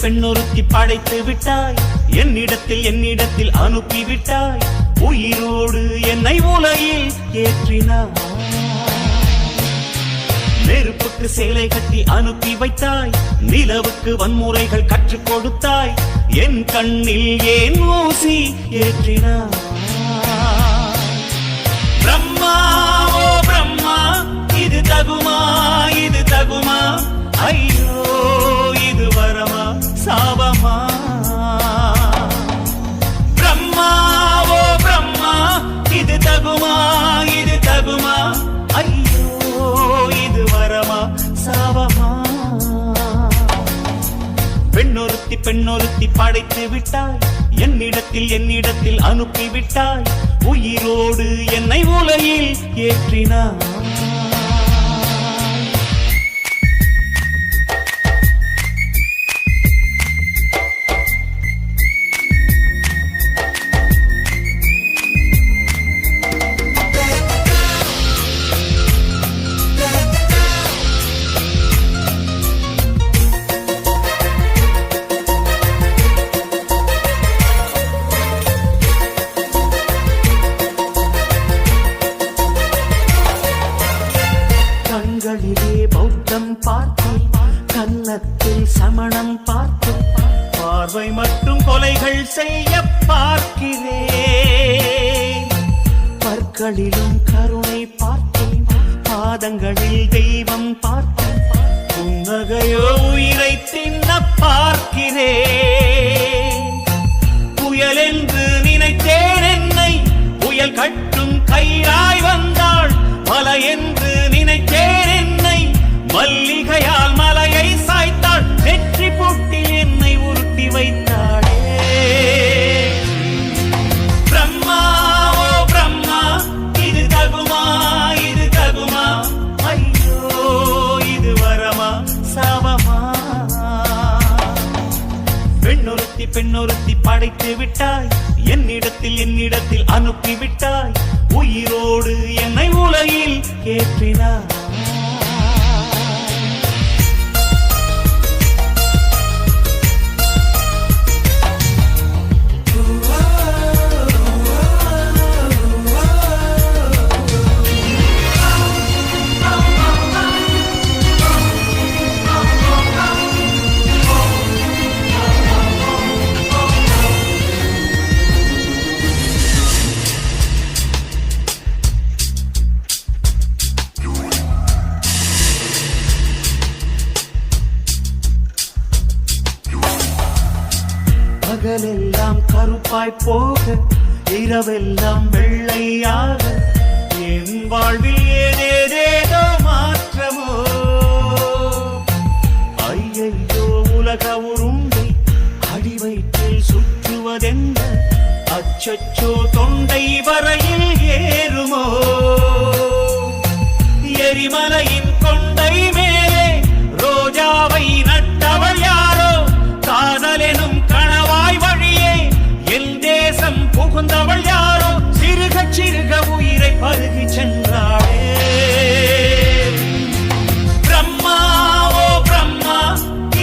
பெண்ணொருத்தி படைத்து விட்டாய், என்னிடத்தில் அனுப்பிவிட்டாய், உயிரோடு என்னை உலகில் ஏற்றினாய். நெருப்புக்கு சேலை கட்டி அனுப்பி வைத்தாய், நிலவுக்கு வன்முறைகள் கற்றுக் கொடுத்தாய், என் கண்ணில் ஏன் ஊசி ஏற்றினாய். பிரம்மா ஓ பிரம்மா, இது தகுமா இது தகுமா, ஐயோ இது வரமா சாபமா. பிரம்மா ஓ பிரம்மா, இது தகுமா இது தகுமா, ஐயோ இது வரமா சாபமா. பெண்ணொருத்தி படைத்து விட்டாய், என்னிடத்தில் அனுப்பிவிட்டாய், உயிரோடு என்னை உலகில் ஏற்றினாய். கண்களிலே பௌத்தம் பார்த்தேன், கன்னத்தில் சமணம் பார்த்தேன், பார்வை மட்டும் கொலைகள் செய்ய பார்க்கிறேன். பற்களிலும் கருணை பார்த்தேன், பாதங்களில் தெய்வம் பார்த்தேன், புன்னகையோ உயிரை தின்ன பார்க்கிறேன். புயல் என்று நினைத்தேன் என்னை, புயல் கட்டும் கயிறாய் வந்தாள், மலை என்று நினைத்தேன் என்னை, மல்லிகையால் மலையை சாய்த்தாள், நெற்றி பொட்டில் என்னை உருட்டி வைத்தாளே. பிரம்மா ஓ பிரம்மா, இது தகுமா இது தகுமா, ஐயோ இது வரமா சாபமா. பெண்ணொருத்தி படைத்து விட்டாய், என்னிடத்தில் அனுப்பிவிட்டாய், உயிரோடு என்னை உலகில் ஏற்றினாய். பகலெல்லாம் கருப்பாய் போக, இரவெல்லாம் வெள்ளையாக, என் வாழ்வில் ஏதேதேதோ மாற்றமோ. ஐயையோ உலக உருண்டை அடிவயிற்றில் சுற்றுவதென்ன, அச்சச்சோ தொண்டை வரையில் ஏறுமோ. எரிமலையின் கொண்டை மேலே ரோஜாவை நட்டவள் யாரோ, காதலெனும் கணவாய் வழியே என் தேசம் புகுந்தவள் யாரோ, சிறுக சிறுக உயிரை பருகி சென்றாளே. பிரம்மா ஓ பிரம்மா,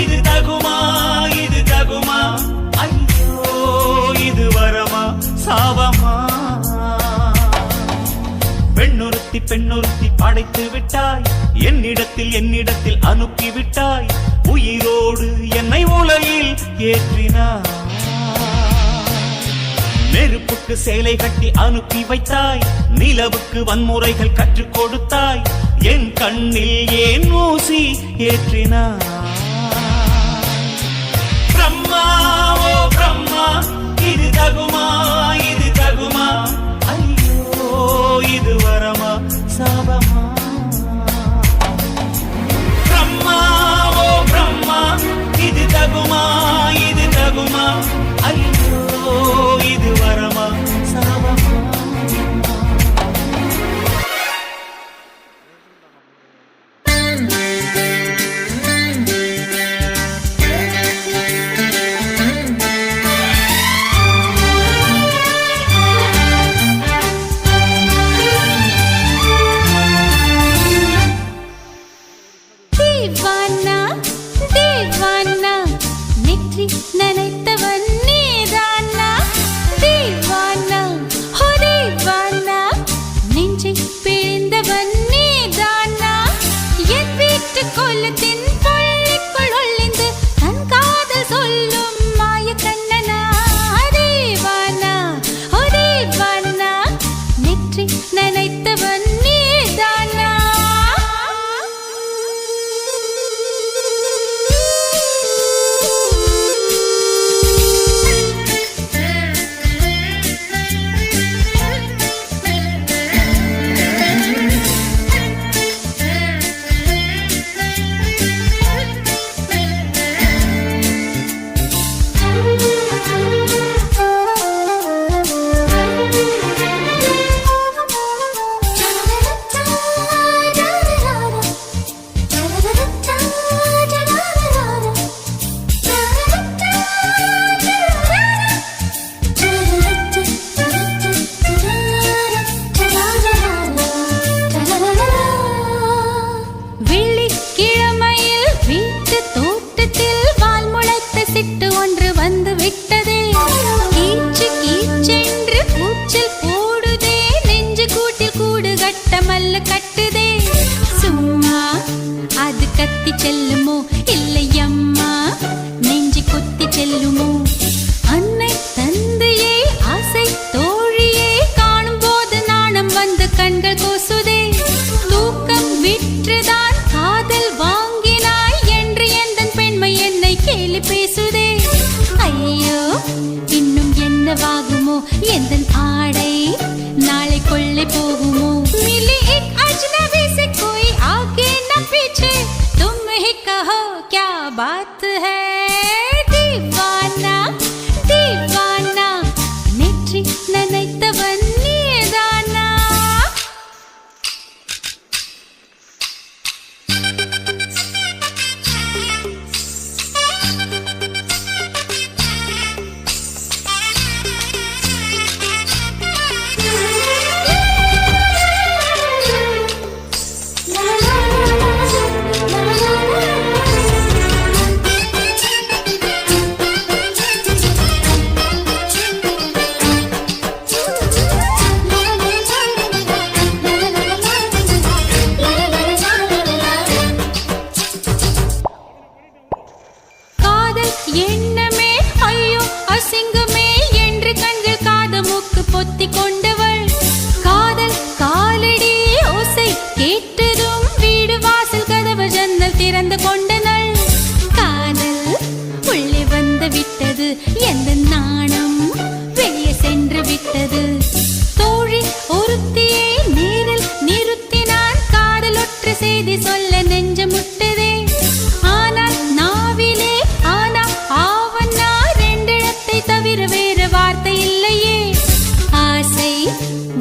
இது தகுமா இது தகுமா, ஐயோ இது வரமா சாபமா. பெண்ணொருத்தி படைத்து விட்டாய், என்னிடத்தில் அனுப்பிவிட்டாய், உயிரோடு என்னை உலகில் ஏற்றினாய். நெருப்புக்கு சேலை கட்டி அனுப்பி வைத்தாய், நிலவுக்கு வன்முறைகள் கற்றுக் கொடுத்தாய், என் கண்ணில் ஏன் ஊசி ஏற்றினாய். பிரம்மா ஓ பிரம்மா, இது தகுமா இது தகுமா, ஐயோ இது வரமா சாபமா. பிரம்மா ஓ பிரம்மா, இது தகுமா இது தகுமா, ஐயோ இது வரமா சாபமா.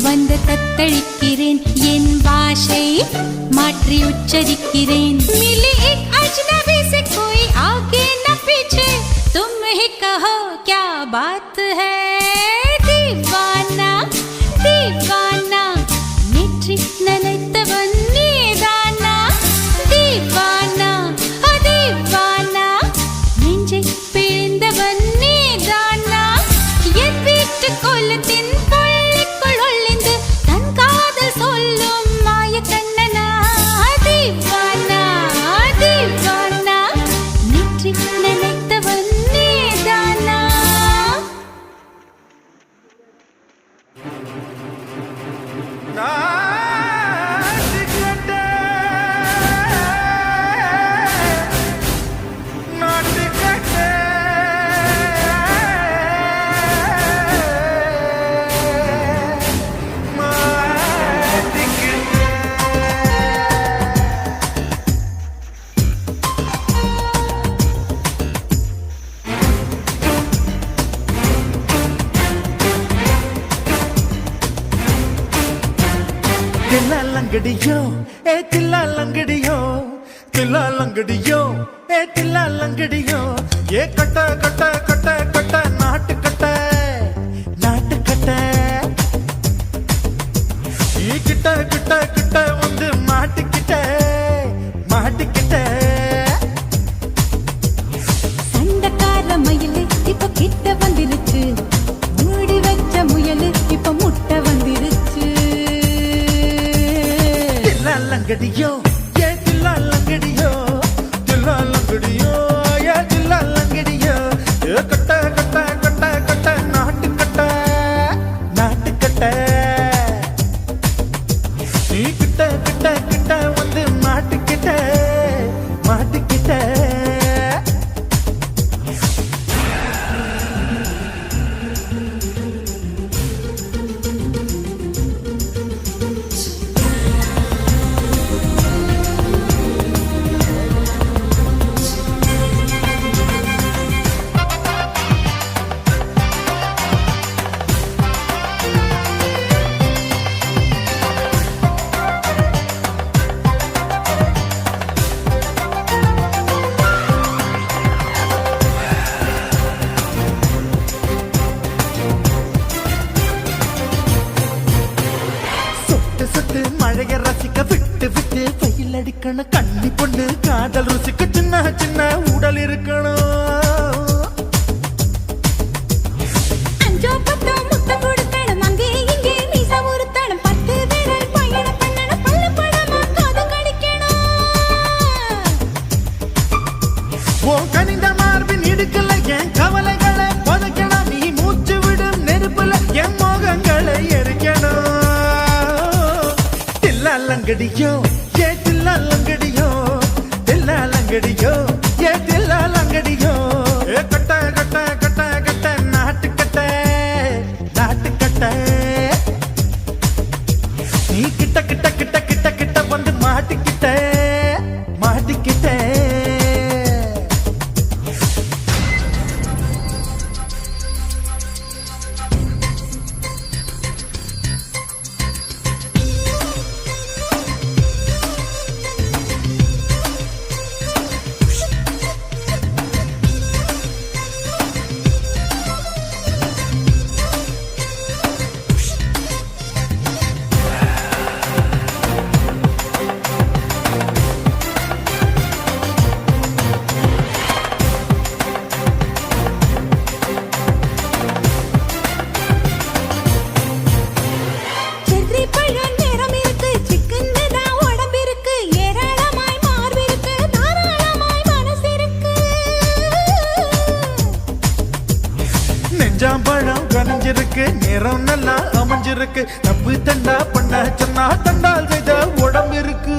வந்து தத்தளிக்கிறேன் என் பாஷை மாற்றி உச்சரிக்கிறேன் मिली एक अजनबी से कोई आगे न पीछे तुम ही कहो क्या बात है दीवाना दीवाना नेற்றி நினைத்தவன் நீதானா दीवाना दीवाना நெஞ்சை பிழிந்தவன் நீதானா என் வீட்டு கோலத்தின் பள்ளிக்குள் ஒளிந்து தன் காதல் சொல்லும் மாய கண்ணனா दीवाना दीवाना நேற்றி நினைத்தவன் நீதானா தில்லாலங்கடியோ ஏ தில்லாலங்கடியோ தில்லாலங்கடியோ ஏ தில்லாலங்கடியோ ஏ கட்ட கட்ட கட்ட கட்ட நாட்டு கட்ட நாட்டு கட்ட நீ கிட்ட கிட்ட கிட்ட வந்து மாட்டிக்கிட்ட மாட்டிக்கிட்ட சண்டக்கார மயிலு இப்ப கிட்ட வந்துருச்சு மூடி வச்ச முயலு இப்ப முட்டை வந்துருச்சு தில்லாலங்கடியோ ஏ தில்லாலங்கடியோ தில்லாலங்கடியோ ஏ தில்லாலங்கடியோ ஏ கட்ட கட்ட கட்ட கட்ட நாட்டு கட்ட நாட்டு கட்ட நீ கிட்ட கிட்ட கிட்ட வந்து மாட்டிக்கிட்ட மாட்டிக்கிட்ட சொட்டு மழைய ரசிக்க விட்டு விட்டு வெயில் அடிக்கணும் கண்ணி பொண்ணு காதல் ருசிக்க சின்ன சின்ன உடல் இருக்கணும் அஞ்சோ பத்தோ முட்டை கொடுக்கணும் அங்கே இங்கே மீச உருத்தணும் 10 விரல் பயணம் பண்ணணும் பல்லு படமா காது கடிக்கணும் ஓ கனிந்த மார்பின் இடுக்கல என் கவலைகளை புதைக்கணும் நீ மூச்சு விடும் நெருப்புல என் மோகங்களை எரிக்கணும் தில்லாலங்கடியோ ஏ தில்லாலங்கடியோ தில்லாலங்கடியோ ஏ தில்லாலங்கடியோ ஏ கட்ட கட்ட கட்ட கட்ட நாட்டு கட்ட நாட்டு கட்ட நீ கிட்ட கிட்ட கிட்ட கிட்ட கிட்ட வந்து மாட்டிக்கிட்ட மாட்டிக்கிட்ட செர்ரி பழம் நிறம் இருக்கு சிக்கன் தான் உடம்பு இருக்கு ஏராளமாய் மார்பு இருக்கு தாராளமாய் மனசு இருக்கு நெஞ்சாம்பழம் கனிஞ்சிருக்கு நிறம் நல்லா அமைஞ்சிருக்கு தப்பு தண்டா பண்ண சொன்னா தண்டால் செய்த உடம்பு இருக்கு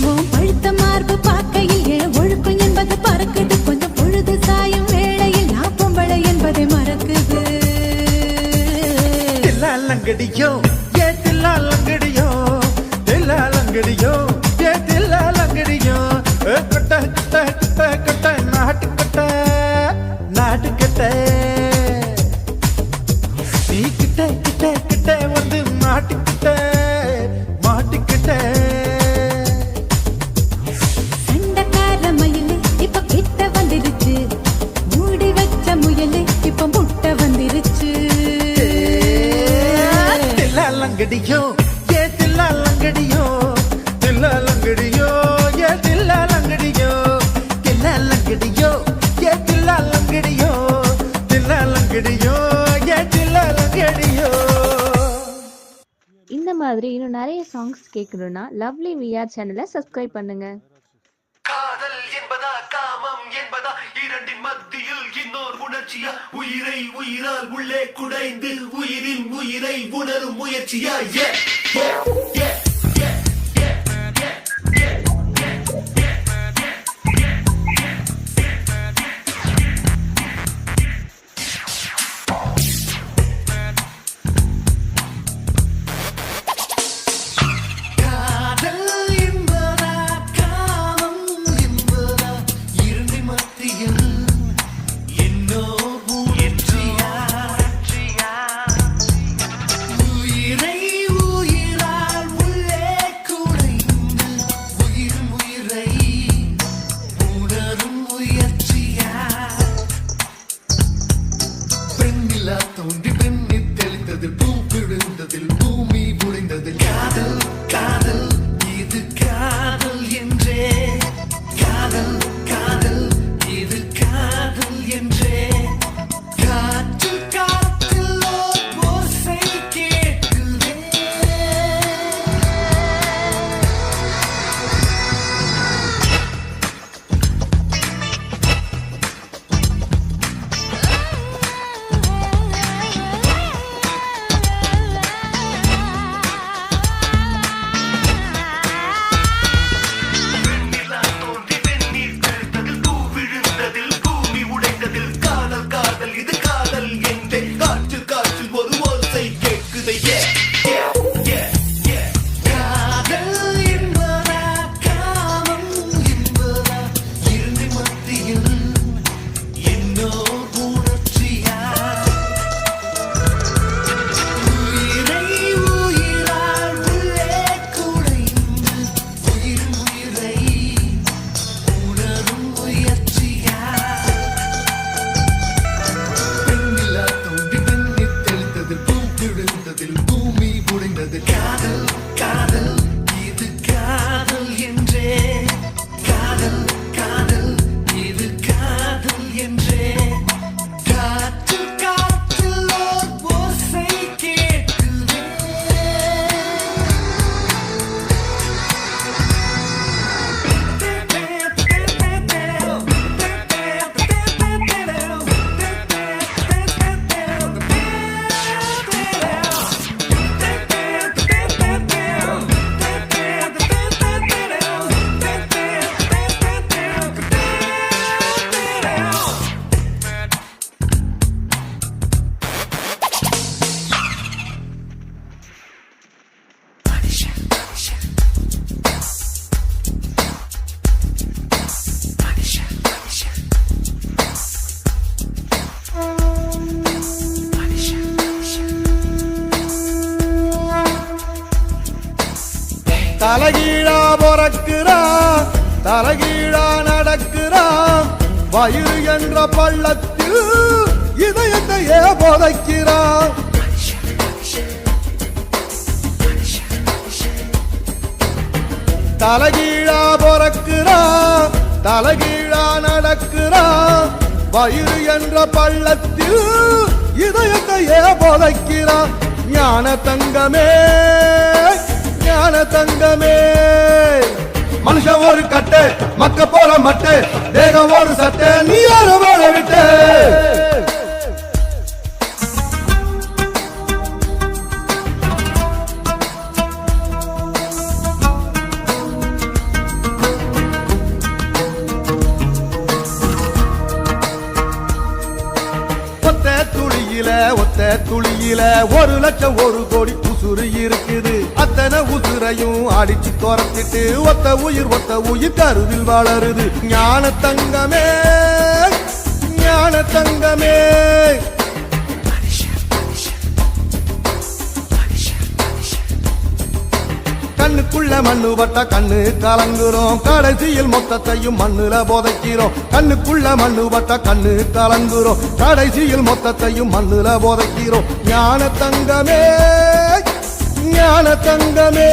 உன் பழுத்த மார்பு பார்க்கையில் என் ஒழுக்கம் என்பது பறக்குது கொஞ்சம் பொழுது சாயும் வேளையில் நான் பொம்பளை என்பதை மறக்குது தில்லாலங்கடியோ ஏ தில்லாலங்கடியோ தில்லாலங்கடியோ ஏ தில்லாலங்கடியோ கட்ட கட்ட கட்ட கட்ட நாட்டு கட்ட நாட்டு கட்ட கிட்ட கிட்ட வந்து மாட்டிக்கிட்ட மாட்டிக்கிட்ட சண்டக்கார மயிலு இப்ப கிட்ட வந்துருச்சு, மூடி வச்ச முயலு இப்ப முட்டை வந்துருச்சு. தில்லாலங்கடியோ ஏ தில்லாலங்கடியோ தில்லாலங்கடியோ ஏ தில்லாலங்கடியோ தில்லாலங்கடியோ ஏ தில்லாலங்கடியோ தில்லாலங்கடியோ ஏ தில்லாலங்கடியோ. இந்த மாதிரி இன்னும் நிறைய சாங்ஸ் கேட்கணும்னா லவ்லி விஆர் சேனலை சப்ஸ்கிரைப் பண்ணுங்க. காதல் என்பதா காமம் என்பதா இரண்டின் மத்தியில் இன்னொரு உணர்ச்சியா உயிரை உயிரால் உள்ளே குடைந்து உயிரின் உயிரை உணரும் முயற்சியா தோன்றி பெண்ணில் தெளித்ததில் பூ விழுந்ததில் பூமி புரிந்ததில் காதல் காதல் இது காதல் என்றே காதல் காதல் இது காதல் என்றே காற்று காற்றில் ஓசை கேட்குதே. காதல் காதல் இது காதல் என்றே காதல் காதல் இது காதல் என்றே காற்று காற்றில் ஓசை கேட்குதே. தலகீழா பொறக்கிறான் தலகீழா நடக்கிறான் வயிறு என்ற பள்ளத்தில் இதயத்தையே புதைக்கிறான். தலகீழா பொறக்கிறான் தலகீழா நடக்கிறான் வயிறு என்ற பள்ளத்தில் இதயத்தையே புதைக்கிறான். ஞான தங்கமே ஞான தங்கமே மனுஷன் ஒரு கட்டு மக்க போல மட்டு தேகம் ஒரு சட்டை நீ யார வாழ விட்டு. ஒத்த துளியில 1 லட்சம் 1 கோடி உசுறு இருக்குது. அத்தனை உசுரையும் அடிச்சு துரத்திட்டு ஒத்த உயிர் கருவில் வளருது. ஞான தங்கமே ஞான தங்கமே கண்ணுக்குள்ள மண்ணு பட்டா கண்ணு கலங்குறோம் கடைசியில் மொத்தத்தையும் மண்ணுல புதைக்கிறோம் கண்ணுக்குள்ள மண்ணு பட்டா கண்ணு கலங்குறோம் கடைசியில் மொத்தத்தையும் மண்ணுல புதைக்கிறோம் ஞான தங்கமே ஞான தங்கமே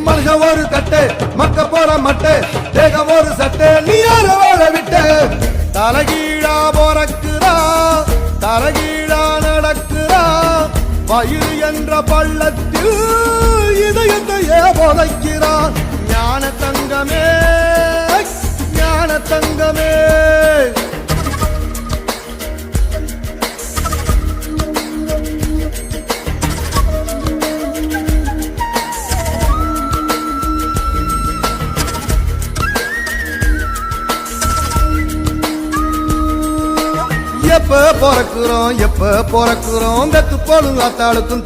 மனுஷன் ஒரு கட்டு மக்க போற மட்டு தேக ஒரு சட்டு நீ யார வாழ விட்டு தலகீழா போறக்குறா தலகீழா நடக்குறா வயிறு என்ற பள்ளத்தில் இதயத்தையே புதைக்கிறான் ஞான தங்கமே ஞான தங்கமே எப்ப பிறக்குறோம் வெத்து போலும் அத்தாளுக்கும்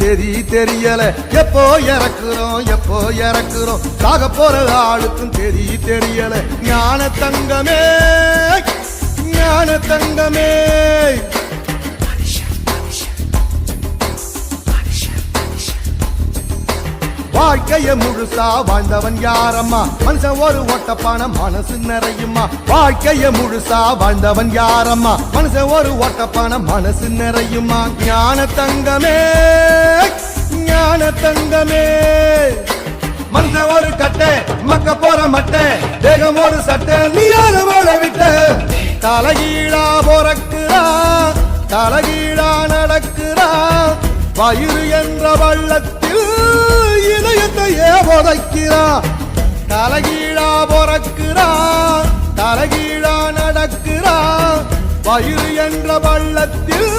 தெரியல எப்போ இறக்குறோம் சாக போற ஆளுக்கும் தெரியல ஞான தங்கமே ஞான தங்கமே வாழ்க்கைய முழுசா வாழ்ந்தவன் யாரம்மா மனுஷன் ஒரு ஓட்டப்பான மனசு நிறையுமா வாழ்க்கைய முழுசா வாழ்ந்தவன் யாரம்மா மனுஷன் ஒரு ஓட்டப்பான மனசு நிறையுமா ஞான தங்கமே ஞான தங்கமே மனுஷன் ஒரு கட்டை மக்க போற மட்டை தேகம் ஒரு சட்டை நீ யார வாழ விட்ட தலகீழா போறக்குறா தலகீழா நடக்குறா வயிறு என்ற வள்ளத்தில் இதயத்தையே புதைக்கிறா தலகீழா பொறக்குறா தலகீழா நடக்குறா வயிறு என்ற வள்ளத்தில்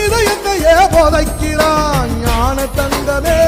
இதயத்தையே புதைக்கிறா ஞான தங்கமே